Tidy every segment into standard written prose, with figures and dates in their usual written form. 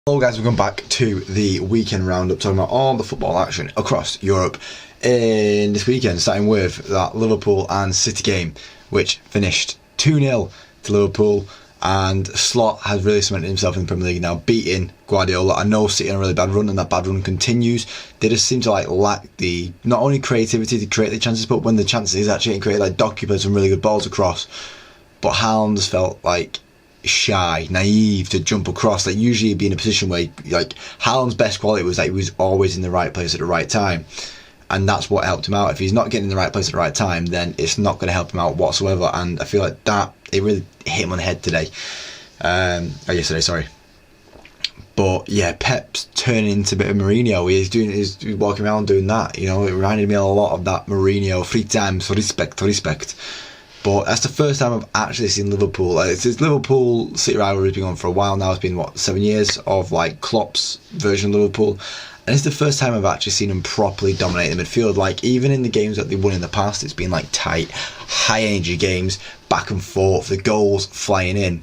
Hello guys, welcome back to the weekend roundup, talking about all the football action across Europe in this weekend, starting with that Liverpool and City game, which finished 2-0 to Liverpool, and Slot has really cemented himself in the Premier League now, beating Guardiola. I know City on a really bad run, and that bad run continues. They just seem to lack the, not only creativity to create the chances, but when the chances is actually getting created, Doku played some really good balls across, but Haaland just felt shy, naive to jump across. Usually he'd be in a position where Haaland's best quality was that he was always in the right place at the right time, and that's what helped him out. If he's not getting in the right place at the right time, then it's not going to help him out whatsoever, and I feel like that it really hit him on the head today, yesterday, sorry. But yeah, Pep's turning into a bit of Mourinho. He's walking around doing that, it reminded me a lot of that Mourinho, 3 times, respect. But that's the first time I've actually seen Liverpool. It's Liverpool City rivalry has been on for a while now. It's been 7 years of Klopp's version of Liverpool, and it's the first time I've actually seen them properly dominate the midfield. Even in the games that they won in the past, it's been tight, high energy games, back and forth, the goals flying in.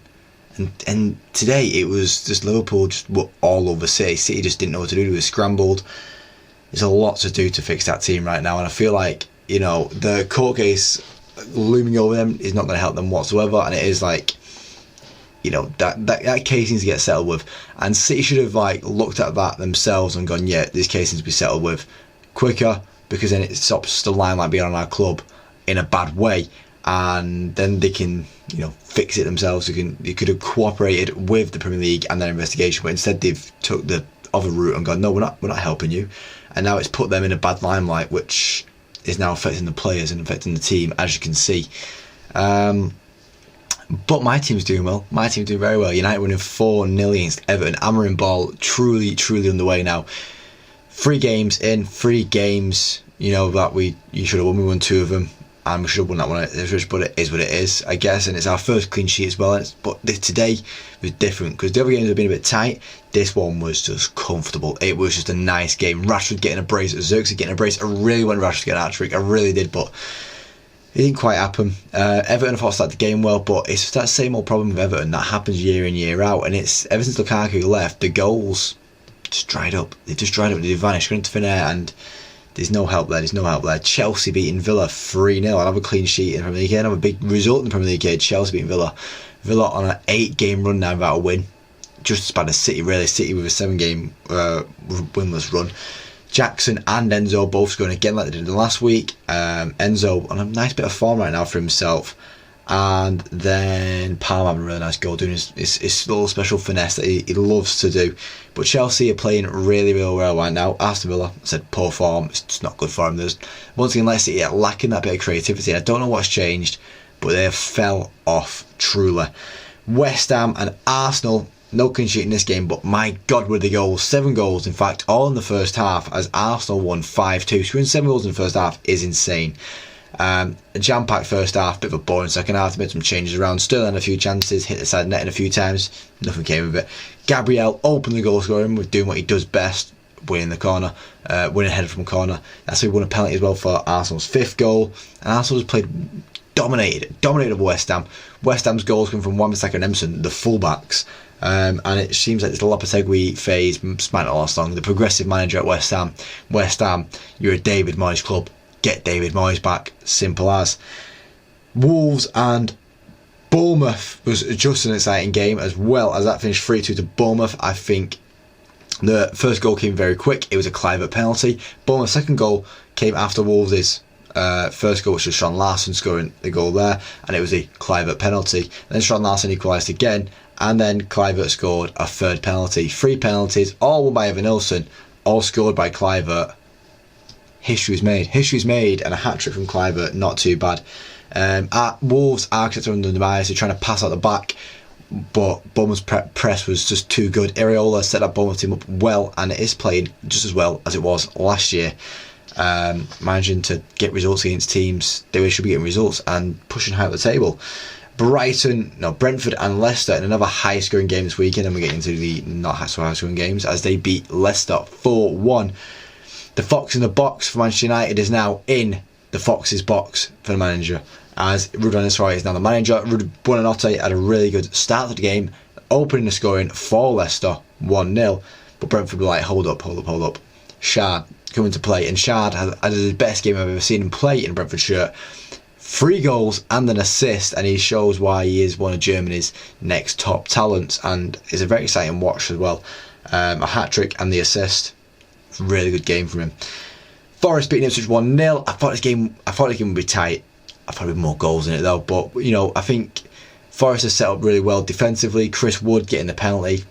And today it was just Liverpool just were all over City. City just didn't know what to do. They were scrambled. There's a lot to do to fix that team right now, and I feel the court case looming over them is not going to help them whatsoever, and it is that case needs to get settled with, and City should have looked at that themselves and gone, yeah, this case needs to be settled with quicker, because then it stops the limelight being on our club in a bad way, and then they can fix it themselves. They could have cooperated with the Premier League and their investigation, but instead they've took the other route and gone, no, we're not helping you, and now it's put them in a bad limelight, which is now affecting the players and affecting the team, as you can see. But my team's doing well. My team's doing very well. United winning 4-0 against Everton. Amarin Ball truly underway now. 3 games in, 3 games, that you should have won. We won 2 of them, and we should have won that one, but it is what it is, I guess, and it's our first clean sheet as well. But today was different, because the other games have been a bit tight. This one was just comfortable. It was just a nice game. Rashford getting a brace, Xerxes getting a brace. I really wanted Rashford to get an hat-trick, I really did, but it didn't quite happen. Everton, I thought, started the game well, but it's that same old problem with Everton that happens year in, year out, and it's ever since Lukaku left, the goals just dried up. They just dried up, they vanished, going into thin air, and there's no help there. Chelsea beating Villa 3-0. I'll have a clean sheet in the Premier League. I'll have a big result in the Premier League here. Chelsea beating Villa. Villa on an 8-game run now without a win. Just as bad as City, really. City with a 7-game winless run. Jackson and Enzo both scoring again like they did last week. Enzo on a nice bit of form right now for himself. And then Palmer having a really nice goal, doing his little special finesse that he loves to do. But Chelsea are playing really well right now. Aston Villa, I said, poor form. It's just not good for them. There's once again Leicester lacking that bit of creativity. I don't know what's changed, but they fell off truly. West Ham and Arsenal, no clean sheet in this game, but my God, were the goals. 7 goals, in fact, all in the first half, as Arsenal won 5-2. Scoring 7 goals in the first half is insane. A jam-packed first half, bit of a boring second half. Made some changes around. Sterling had a few chances, hit the side netting a few times, nothing came of it. Gabriel opened the goal scoring with doing what he does best, winning the corner, winning a header from a corner. That's why he won a penalty as well for Arsenal's 5th goal. And Arsenal has played dominated over West Ham. West Ham's goals come from Wan-Bissaka and Emerson, the fullbacks. And it seems like this Lopetegui phase might not last long. The progressive manager at West Ham. West Ham, you're a David Moyes club. Get David Moyes back. Simple as. Wolves and Bournemouth was just an exciting game as well, as that finished 3-2 to Bournemouth. I think the first goal came very quick. It was a Kluivert penalty. Bournemouth's second goal came after Wolves' first goal, which was Sean Larsson scoring the goal there, and it was a Kluivert penalty. Then Sean Larsson equalised again, and then Kluivert scored a 3rd penalty. 3 penalties, all won by Evan Nilsson, all scored by Kluivert. History's made, and a hat-trick from Kluivert, not too bad. At Wolves, architects are under the bias. They're trying to pass out the back, but Bournemouth's press was just too good. Areola set that Bournemouth team up well, and it is playing just as well as it was last year. Managing to get results against teams they should be getting results and pushing high up the table. Brentford and Leicester in another high-scoring game this weekend, and we're getting into the not so high-scoring games as they beat Leicester 4-1. The Fox in the box for Manchester United is now in the Fox's box for the manager, as Ruben Nistelrooy is now the manager. Buonanotte had a really good start to the game, opening the scoring for Leicester, 1-0. But Brentford were like, hold up. Shard coming to play, and Shard had the best game I've ever seen him play in a Brentford shirt. 3 goals and an assist, and he shows why he is one of Germany's next top talents, and it's a very exciting watch as well. A hat-trick and the assist. Really good game from him. Forest beating Ipswich 1-0. I thought this game would be tight. I thought there'd be more goals in it though, but I think Forest has set up really well defensively. Chris Wood getting the penalty,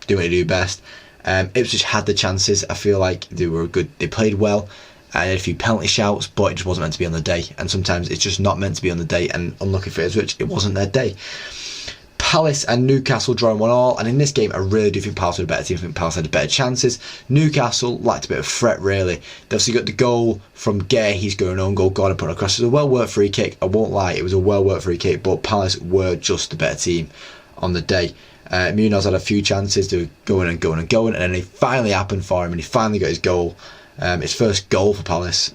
doing what they do best. Ipswich had the chances. I feel like they were good. They played well. I had a few penalty shouts, but it just wasn't meant to be on the day. And sometimes it's just not meant to be on the day. And unlucky for Ipswich, it wasn't their day. Palace and Newcastle drawing 1-1, and in this game I really do think Palace were a better team. I think Palace had better chances. Newcastle lacked a bit of threat really. They obviously got the goal from Gay. He's going on goal, got to put it across. It was a well worked free kick, I won't lie, it was a well worked free kick, but Palace were just the better team on the day. Munoz had a few chances, they were going, and then it finally happened for him, and he finally got his goal, his first goal for Palace.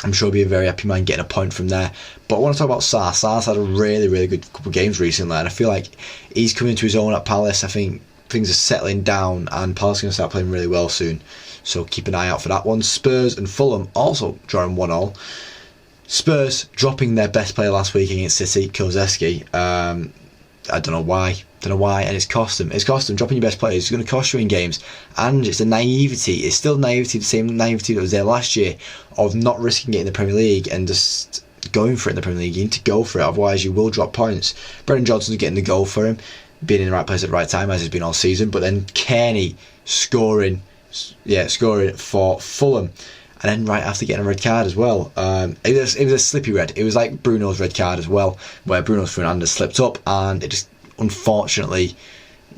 I'm sure he'll be a very happy man getting a point from there. But I want to talk about Sarr. Sarr's had a really, really good couple of games recently, and I feel like he's coming into his own at Palace. I think things are settling down, and Palace are going to start playing really well soon. So keep an eye out for that one. Spurs and Fulham also drawing 1-1. Spurs dropping their best player last week against City, Kulusevski. I don't know why, and it's cost them. Dropping your best players is going to cost you in games, and it's the naivety. It's still naivety, the same naivety that was there last year, of not risking it in the Premier League and just going for it in the Premier League. You need to go for it, otherwise you will drop points. Brendan Johnson's getting the goal for him, being in the right place at the right time, as he's been all season. But then Kearney scoring for Fulham. And then right after getting a red card as well. It was a slippy red. It was like Bruno's red card as well, where Bruno Fernandes slipped up and it just unfortunately,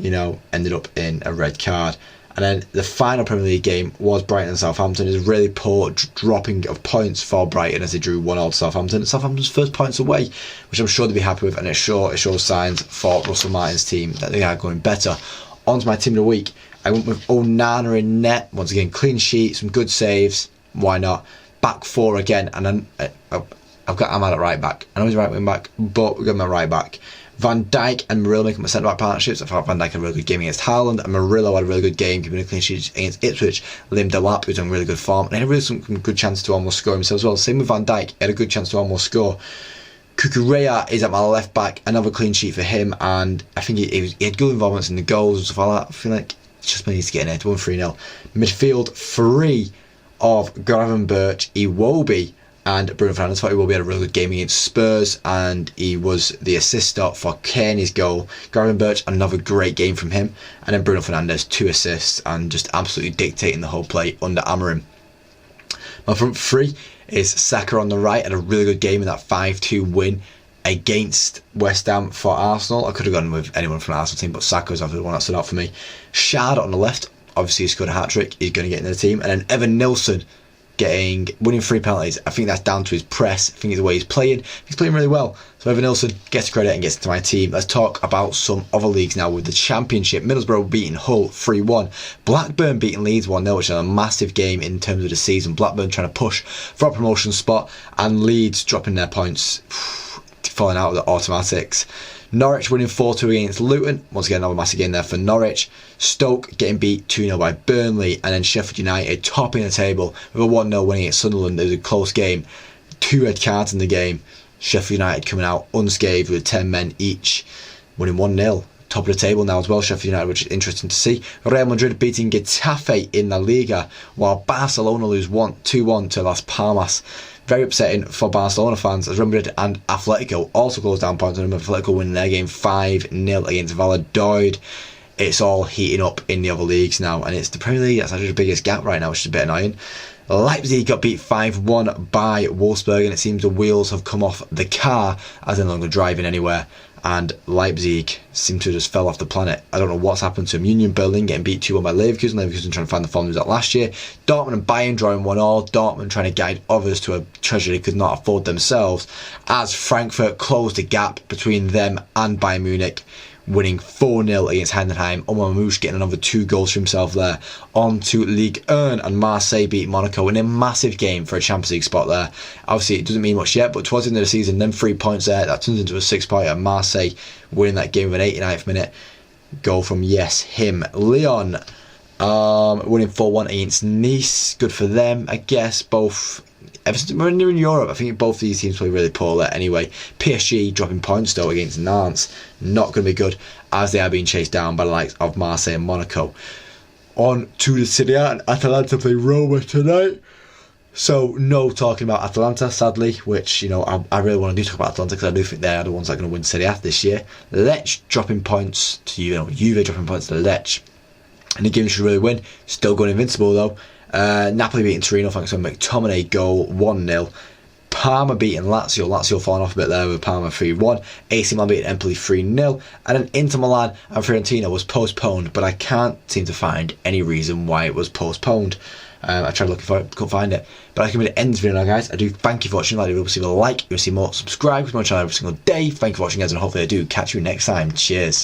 ended up in a red card. And then the final Premier League game was Brighton and Southampton. It was a really poor dropping of points for Brighton as they drew 1-0 to Southampton. Southampton's first points away, which I'm sure they'll be happy with, and it shows signs for Russell Martin's team that they are going better. On to my team of the week. I went with Onana in net. Once again, clean sheet, some good saves. Why not? Back 4 again, and then I'm at right back. I know he's right wing back, but we've got my right back. Van Dijk and Murillo making my centre back partnerships. I thought Van Dijk had a really good game against Haaland, and Murillo had a really good game, giving a clean sheet against Ipswich. Lim Delap, who's on really good form, and he had really some good chances to almost score himself as well. Same with Van Dijk, he had a good chance to almost score. Kukurea is at my left back, another clean sheet for him, and I think he had good involvements in the goals and stuff like that. I feel like just needs to get in it. 1-3-0. Midfield 3 of Gravenberch, Iwobi and Bruno Fernandes. Thought Iwobi had a really good game against Spurs, and he was the assister for Kearney's goal. Gravenberch, another great game from him, and then Bruno Fernandes, 2 assists and just absolutely dictating the whole play under Amorim. My front 3 is Saka on the right, had a really good game in that 5-2 win against West Ham for Arsenal. I could have gone with anyone from the Arsenal team, but Saka was the one that stood out for me. Shard on the left, obviously he scored a hat-trick, he's going to get into the team. And then Evan Nilsson winning 3 penalties. I think that's down to his press. I think it's the way he's playing really well. So Evan Nilsson gets credit and gets into my team. Let's talk about some other leagues now with the Championship. Middlesbrough beating Hull 3-1. Blackburn beating Leeds 1-0, which is a massive game in terms of the season. Blackburn trying to push for a promotion spot, and Leeds dropping their points, falling out of the automatics. Norwich winning 4-2 against Luton. Once again, another massive game there for Norwich. Stoke getting beat 2-0 by Burnley. And then Sheffield United topping the table with a 1-0 winning at Sunderland. It was a close game. 2 red cards in the game. Sheffield United coming out unscathed with 10 men each, winning 1-0. Top of the table now as well, Sheffield United, which is interesting to see. Real Madrid beating Getafe in La Liga, while Barcelona lose 2-1 to Las Palmas. Very upsetting for Barcelona fans, as Real Madrid and Atletico also closed down points on them. Atletico winning their game 5-0 against Valladolid. It's all heating up in the other leagues now, and it's the Premier League that's actually the biggest gap right now, which is a bit annoying. Leipzig got beat 5-1 by Wolfsburg, and it seems the wheels have come off the car as they're no longer driving anywhere. And Leipzig seem to have just fell off the planet. I don't know what's happened to them. Union Berlin getting beat 2-1 by Leverkusen. Leverkusen trying to find the form they was at last year. Dortmund and Bayern drawing 1-1. Dortmund trying to guide others to a treasure they could not afford themselves, as Frankfurt closed the gap between them and Bayern Munich, winning 4-0 against Heidenheim. Omar Mamouche getting another 2 goals for himself there. On to Ligue 1, and Marseille beat Monaco in a massive game for a Champions League spot there. Obviously it doesn't mean much yet, but towards the end of the season, them 3 points there, that turns into a 6-pointer. Marseille winning that game with an 89th minute. goal from him. Lyon winning 4-1 against Nice. Good for them, I guess. Both, when they're in Europe, I think both these teams play really poorly anyway. PSG dropping points though against Nantes. Not going to be good, as they are being chased down by the likes of Marseille and Monaco. On to the Serie A, and Atalanta play Roma tonight. So no talking about Atalanta, sadly, which, you know, I really want to do talk about Atalanta, because I do think they are the ones that are going to win Serie A this year. Lecce dropping points to, you know, Juve dropping points to Lecce. And the game should really win. Still going invincible though. Napoli beating Torino thanks to a McTominay goal, 1-0. Parma beating Lazio. Lazio falling off a bit there with Parma 3-1. AC Milan beating Empoli 3-0. And then Inter Milan and Fiorentina was postponed, but I can't seem to find any reason why it was postponed. I tried looking for it, couldn't find it. But I can really end this video now, guys. I do thank you for watching. Like the video, leave a like. If you want to see more, subscribe to my channel every single day. Thank you for watching, guys, and hopefully I do catch you next time. Cheers.